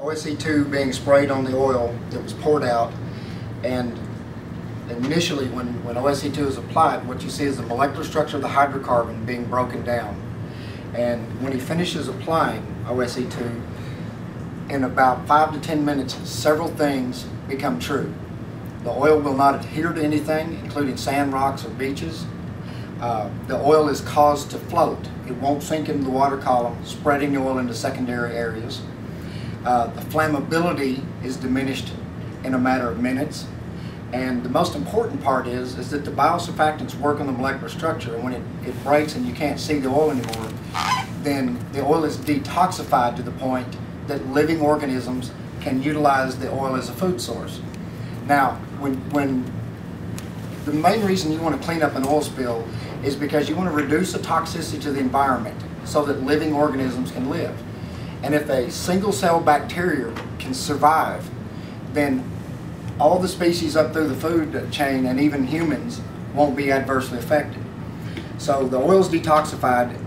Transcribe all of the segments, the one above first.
OSC2 being sprayed on the oil that was poured out, and initially when OSC2 is applied, what you see is the molecular structure of the hydrocarbon being broken down. And when he finishes applying OSC2, in about 5 to 10 minutes, several things become true. The oil will not adhere to anything, including sand, rocks, or beaches. The oil is caused to float. It won't sink into the water column, spreading the oil into secondary areas. The flammability is diminished in a matter of minutes. And the most important part is that the biosurfactants work on the molecular structure, and when it breaks and you can't see the oil anymore, then the oil is detoxified to the point that living organisms can utilize the oil as a food source. Now, when the main reason you want to clean up an oil spill is because you want to reduce the toxicity to the environment so that living organisms can live. And if a single cell bacteria can survive, then all the species up through the food chain and even humans won't be adversely affected. So the oil is detoxified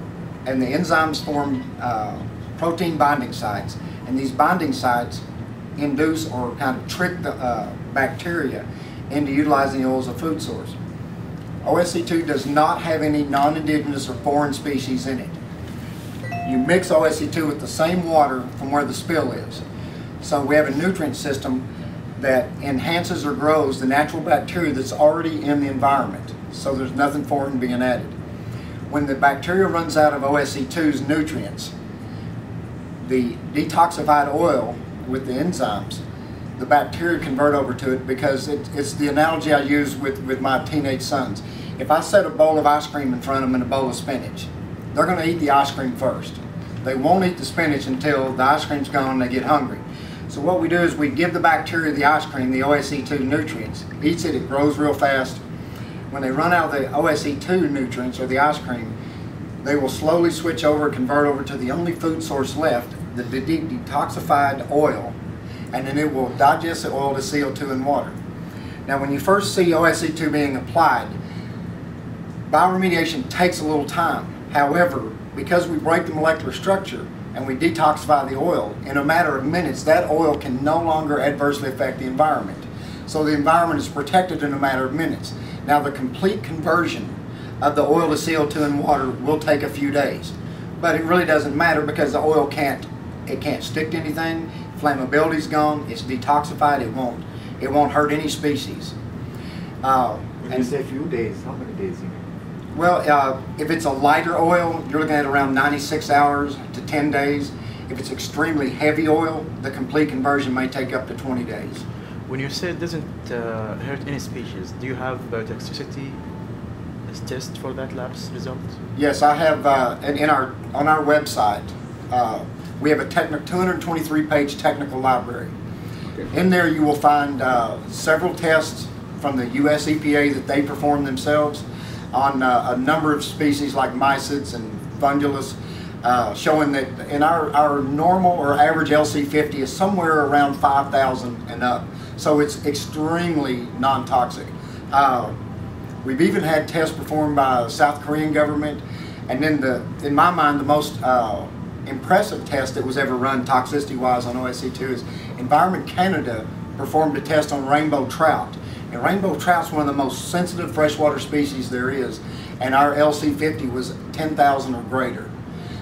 and the enzymes form protein binding sites, and these binding sites induce or kind of trick the bacteria into utilizing the oil as a food source. OSC2 does not have any non-indigenous or foreign species in it. You mix OSC2 with the same water from where the spill is. So we have a nutrient system that enhances or grows the natural bacteria that's already in the environment. So there's nothing foreign being added. When the bacteria runs out of OSC2's nutrients, the detoxified oil with the enzymes, the bacteria convert over to it, because it's the analogy I use with my teenage sons. If I set a bowl of ice cream in front of them and a bowl of spinach, they're going to eat the ice cream first. They won't eat the spinach until the ice cream's gone and they get hungry. So what we do is we give the bacteria the ice cream, the OSC2 nutrients, eats it, it grows real fast. When they run out of the OSC2 nutrients, or the ice cream, they will slowly switch over, convert over to the only food source left, the detoxified oil, and then it will digest the oil to CO2 and water. Now when you first see OSC2 being applied, bioremediation takes a little time. However, because we break the molecular structure and we detoxify the oil, in a matter of minutes that oil can no longer adversely affect the environment. So the environment is protected in a matter of minutes. Now the complete conversion of the oil to CO2 and water will take a few days. But it really doesn't matter because the oil can't stick to anything. Flammability's gone, it's detoxified, it won't hurt any species. When you say a few days, how many days? Well, if it's a lighter oil, you're looking at around 96 hours to 10 days. If it's extremely heavy oil, the complete conversion may take up to 20 days. When you say it doesn't hurt any species, do you have biotoxicity test for that lab's result? Yes, I have, on our website, we have a 223-page technical library. Okay. In there you will find several tests from the US EPA that they perform themselves on a number of species like mysids and fungulus, showing that in our normal or average LC50 is somewhere around 5,000 and up. So it's extremely non-toxic. We've even had tests performed by the South Korean government, and then in my mind, the most impressive test that was ever run toxicity-wise on OSC2 is Environment Canada performed a test on rainbow trout. And rainbow trout's one of the most sensitive freshwater species there is, and our LC50 was 10,000 or greater.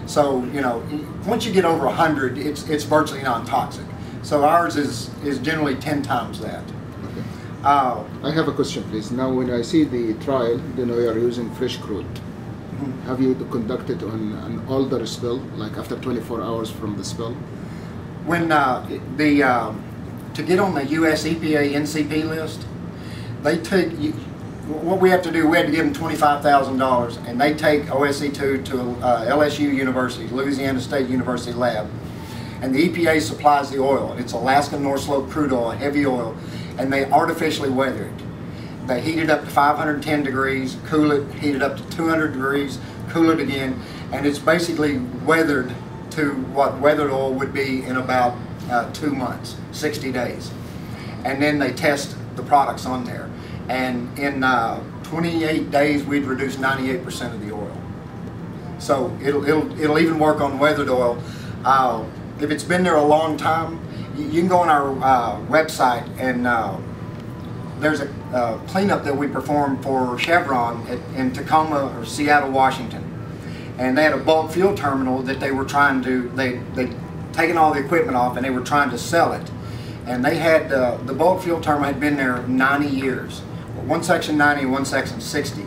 So, you know, once you get over 100, it's virtually non-toxic. So ours is generally 10 times that. Okay. I have a question, please. Now, when I see the trial, you know, you are using fresh crude. Mm-hmm. Have you conducted on an older spill, like after 24 hours from the spill? When to get on the US EPA NCP list, they take, what we have to do, we had to give them $25,000, and they take OSC2 to LSU University, Louisiana State University lab, and the EPA supplies the oil. It's Alaska North Slope crude oil, heavy oil, and they artificially weather it. They heat it up to 510 degrees, cool it, heat it up to 200 degrees, cool it again, and it's basically weathered to what weathered oil would be in about 2 months, 60 days. And then they test the products on there. And in 28 days, we'd reduce 98% of the oil. So it'll even work on weathered oil. If it's been there a long time, You can go on our website, and there's a cleanup that we performed for Chevron in Tacoma or Seattle, Washington. And they had a bulk fuel terminal that they were trying to, they'd taken all the equipment off and they were trying to sell it. And they had, the bulk fuel terminal had been there 90 years. One section 90 and one section 60.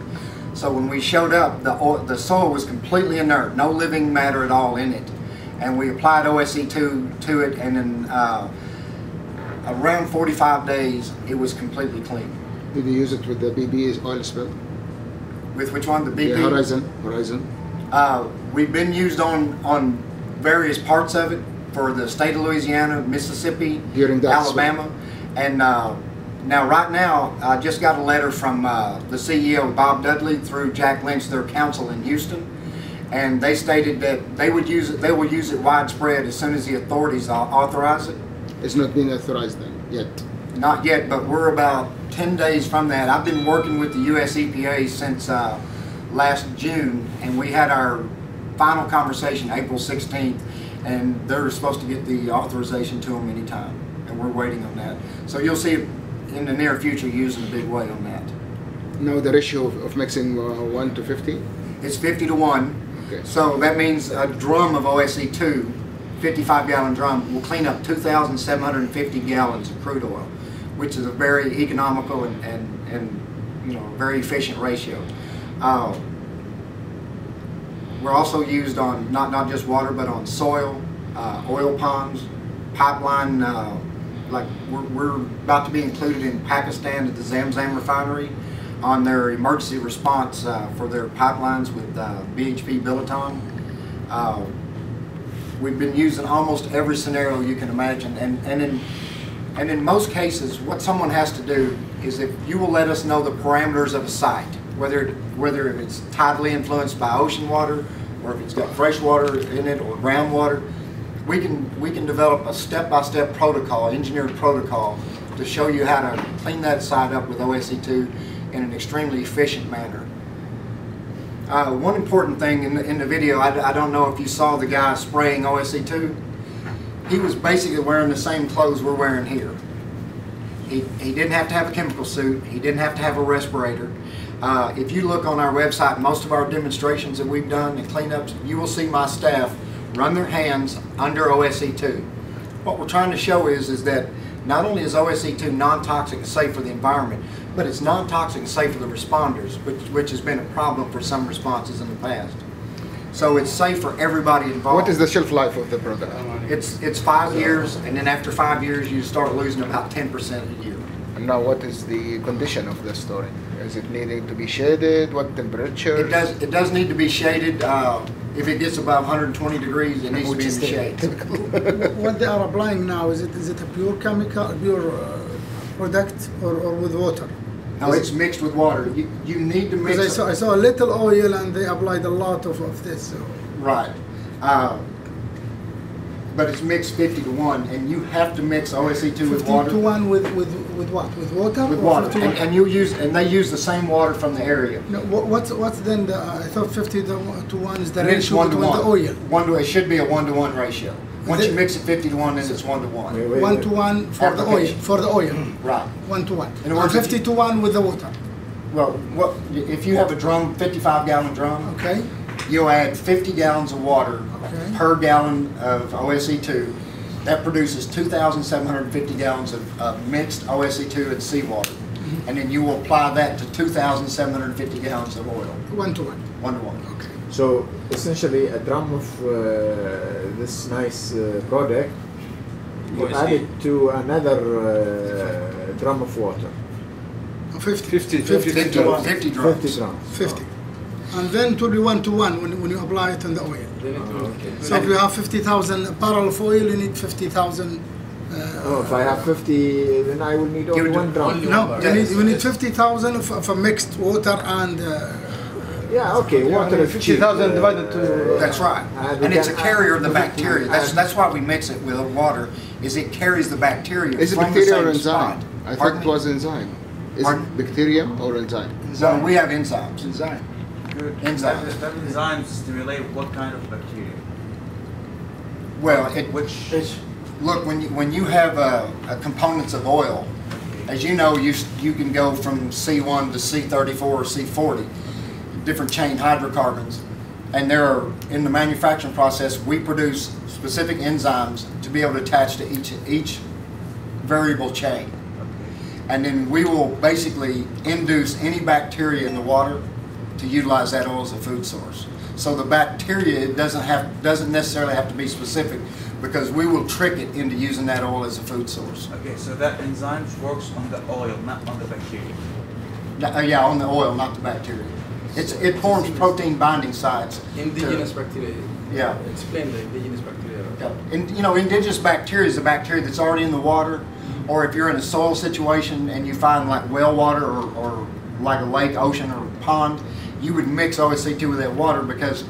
So when we showed up, the soil was completely inert, no living matter at all in it. And we applied OSC2 to it, and in around 45 days, it was completely clean. Did you use it with the BP oil spill? With which one? The BP? The Horizon. We've been used on various parts of it for the state of Louisiana, Mississippi, Alabama, and now right now I just got a letter from the CEO Bob Dudley through Jack Lynch, their counsel in Houston, and they stated that they would use it. They will use it widespread as soon as the authorities authorize it. It's not being authorized then yet. Not yet, but we're about 10 days from that. I've been working with the U.S. EPA since last June, and we had our final conversation April 16th, and they're supposed to get the authorization to them anytime, and we're waiting on that. So you'll see it in the near future used in a big way on that. Now the ratio of mixing 1 to 50? It's 50 to 1. Okay. So that means a drum of OSC2, 55-gallon drum, will clean up 2,750 gallons of crude oil, which is a very economical and you know, very efficient ratio. We're also used on not just water, but on soil, oil ponds, pipeline. Like we're about to be included in Pakistan at the Zamzam refinery on their emergency response for their pipelines with BHP Billiton. We've been using almost every scenario you can imagine, and in most cases, what someone has to do is, if you will let us know the parameters of a site, whether it's tidally influenced by ocean water, or if it's got fresh water in it or groundwater, we can develop a step-by-step protocol, engineered protocol, to show you how to clean that site up with OSC2 in an extremely efficient manner. One important thing in the video, I don't know if you saw the guy spraying OSC2. He was basically wearing the same clothes we're wearing here. He didn't have to have a chemical suit. He didn't have to have a respirator. If you look on our website, most of our demonstrations that we've done and cleanups, you will see my staff run their hands under OSC2. What we're trying to show is that not only is OSC2 non-toxic and safe for the environment, but it's non-toxic and safe for the responders, which has been a problem for some responses in the past. So it's safe for everybody involved. What is the shelf life of the product? It's 5 years, and then after 5 years you start losing about 10% a year. And now what is the condition of the storage? Is it needing to be shaded? What temperature? It does need to be shaded. If it gets above 120 degrees, it needs to be in the shade. What they are applying now, is it a pure chemical, pure product, or with water? No, it's mixed with water. You need to mix. Because I saw a little oil and they applied a lot of this. So. Right. But it's mixed 50 to 1, and you have to mix OSC2 with water. 50 to 1 with what? With water? With water, and they use the same water from the area. No, what's then the? I thought 50 to 1 is the And it's ratio 1 to between 1. the oil. It should be a 1 to 1 ratio. Once you mix it 50 to 1, then it's 1 to 1. 1 to 1 for the oil. For the oil. Right. 1 to 1. In other words, 50 to 1 with the water. Well, if you have a drum, 55-gallon drum, Okay. you'll add 50 gallons of water per gallon of OSC2. That produces 2,750 gallons of mixed OSC2 and seawater. And then you will apply that to 2,750 gallons of oil. 1 to 1. 1 to 1. Okay. So essentially a drum of this nice product, you add it to another drum of water. 50 drums. 50 drums. 50. And then it will be 1 to 1 when you apply it on the oil. Okay. So if you have 50,000 barrel of oil, you need 50,000. If I have 50, then I will need only 1 drum. No, you need 50,000 of a mixed water and. Yeah, okay, water is 50,000 divided to. That's right. And it's a carrier of the bacteria. That's why we mix it with water, is it carries the bacteria. Is it from bacteria the or same enzyme? spot. I Pardon thought it me? was enzyme. Is Pardon? it bacterium or enzyme? So we have enzymes. Enzyme. Good. Enzymes. That enzymes stimulate what kind of bacteria? Well, Which Look, when you have components of oil, as you know, you can go from C1 to C34 or C40, different chain hydrocarbons, and there are, in the manufacturing process, we produce specific enzymes to be able to attach to each variable chain, and then we will basically induce any bacteria in the water to utilize that oil as a food source. So the bacteria doesn't necessarily have to be specific, because we will trick it into using that oil as a food source. Okay, so that enzyme works on the oil, not on the bacteria. Yeah, on the oil, not the bacteria. It forms protein binding sites. Indigenous bacteria. Yeah. Explain the indigenous bacteria. Yeah. And, indigenous bacteria is a bacteria that's already in the water, or if you're in a soil situation and you find like well water or like a lake, ocean, or pond, you would mix OSC2 with that water because.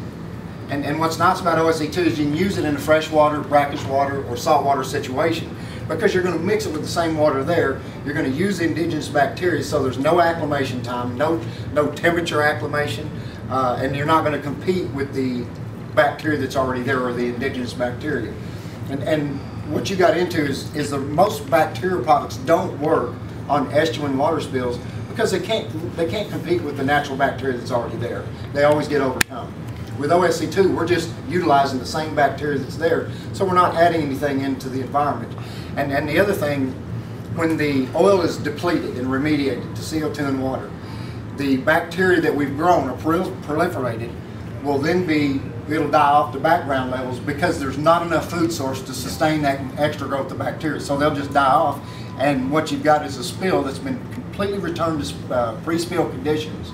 And what's nice about OSC2 is you can use it in a freshwater, brackish water, or saltwater situation, because you're going to mix it with the same water there. You're going to use the indigenous bacteria, so there's no acclimation time, no temperature acclimation, and you're not going to compete with the bacteria that's already there, or the indigenous bacteria. And what you got into is the most bacterial products don't work on estuarine water spills because they can't compete with the natural bacteria that's already there. They always get overcome. With OSC2, we're just utilizing the same bacteria that's there, so we're not adding anything into the environment. And the other thing, when the oil is depleted and remediated to CO2 and water, the bacteria that we've grown or proliferated will then it'll die off to background levels because there's not enough food source to sustain that extra growth of bacteria. So they'll just die off, and what you've got is a spill that's been completely returned to pre-spill conditions.